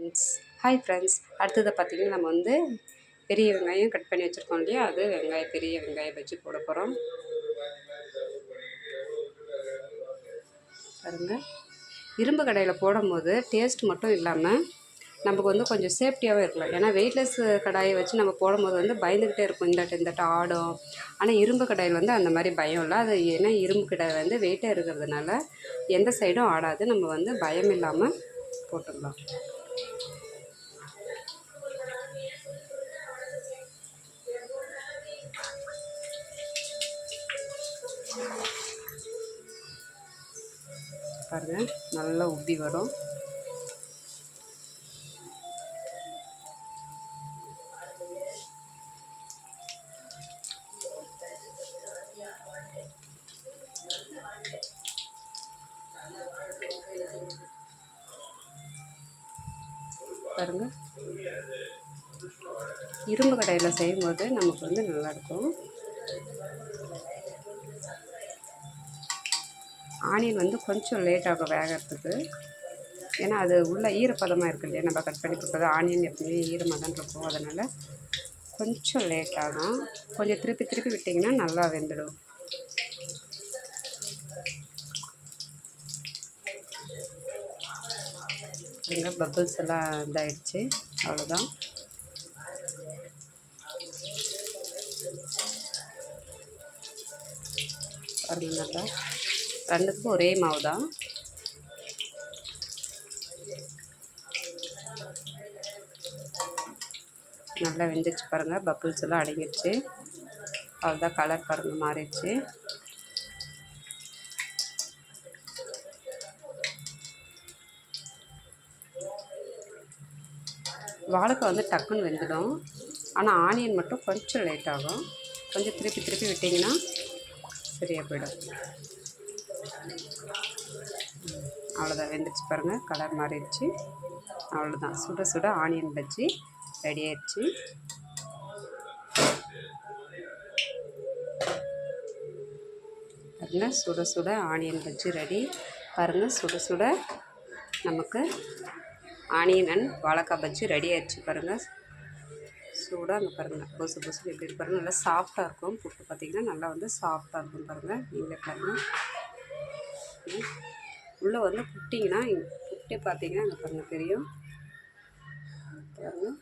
Friends. Hi friends. அடுத்தது பார்த்திங்கன்னா நம்ம வந்து பெரிய வெங்காயம் கட் பண்ணி வச்சுருக்கோம் இல்லையா, அது பெரிய வெங்காயம் வச்சு போட போகிறோம். பாருங்கள், இரும்பு கடாயில் போடும்போது டேஸ்ட் மட்டும் இல்லாமல் நமக்கு வந்து கொஞ்சம் சேஃப்டியாகவே இருக்கலாம். ஏன்னா வெயிட்லெஸ் கடாயை வச்சு நம்ம போடும்போது வந்து பயந்துக்கிட்டே இருக்கும், இந்த ஆடும். ஆனால் இரும்பு கடாயில் வந்து அந்த மாதிரி பயம் இல்லை. அது ஏன்னா இரும்பு கடாய் வந்து வெயிட்டாக இருக்கிறதுனால எந்த சைடும் ஆடாது. நம்ம வந்து பயம் இல்லாமல் போட்டுடலாம். பாருங்கள், நல்லா உப்பி வரும். பாருங்கள், இரும்பு கடாயில் செய்யும்போது நமக்கு வந்து நல்லாயிருக்கும். ஆனியன் வந்து கொஞ்சம் லேட் ஆகும் வேகிறதுக்கு. ஏன்னா அது உள்ள ஈரப்பதமாக இருக்குது இல்லையா, நம்ம கட் பண்ணி கொடுத்தது ஆனியன் எப்பவுமே ஈரமாக தான் இருக்கும். அதனால் கொஞ்சம் லேட் ஆகும். கொஞ்சம் திருப்பி விட்டிங்கன்னா நல்லா வெந்துடும். இங்கே பபிள்ஸ் எல்லாம் இதாகிடுச்சு, அவ்வளோதான். பாருங்கள், நல்லா ரெண்டுத்துக்கும் ஒரே மாவு தான். நல்லா வெந்துச்சு பாருங்கள், பபிள்ஸ் எல்லாம் அடங்கிடுச்சு. அவ்வளோதான், கலர் பாருங்கள் மாறிடுச்சு. வாழைக்காய் வந்து டக்குன்னு வெந்துடும். ஆனால் ஆனியன் மட்டும் கொஞ்சம் லேட் ஆகும். கொஞ்சம் திருப்பி விட்டிங்கன்னா சரியாக போயிடும். அவ்வளோதான், வெந்துடுச்சு பாருங்கள், கலர் மாறிடுச்சு. அவ்வளோதான், சுட ஆனியன் பஜ்ஜி ரெடி ஆயிடுச்சு. பாருங்கள், சுட ஆனியன் பஜ்ஜி ரெடி. பாருங்கள், சுட நமக்கு ஆனியன் அண்ட் வாழைக்காய் பஜ்ஜி ரெடி ஆயிடுச்சு. பாருங்கள், சூடாக அங்கே பாருங்கள், பொசு எப்படி இருக்கு பாருங்கள். நல்லா சாஃப்டாக இருக்கும். புட்டு பார்த்திங்கன்னா நல்லா வந்து சாஃப்டாக இருக்கும். பாருங்கள், நீங்களே பாருங்கள். உள்ளே வந்து புட்டிங்கன்னா புட்டே பார்த்திங்கன்னா அங்கே பாருங்கள் தெரியும். பாருங்கள்,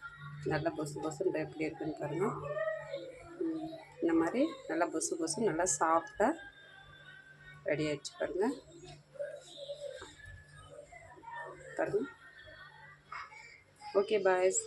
நல்லா பொசுன்னு எப்படி இருக்குன்னு பாருங்கள். இந்த மாதிரி நல்லா பொசு நல்லா சாஃப்டாக ரெடி ஆகிடுச்சு பாருங்கள். Okay boys.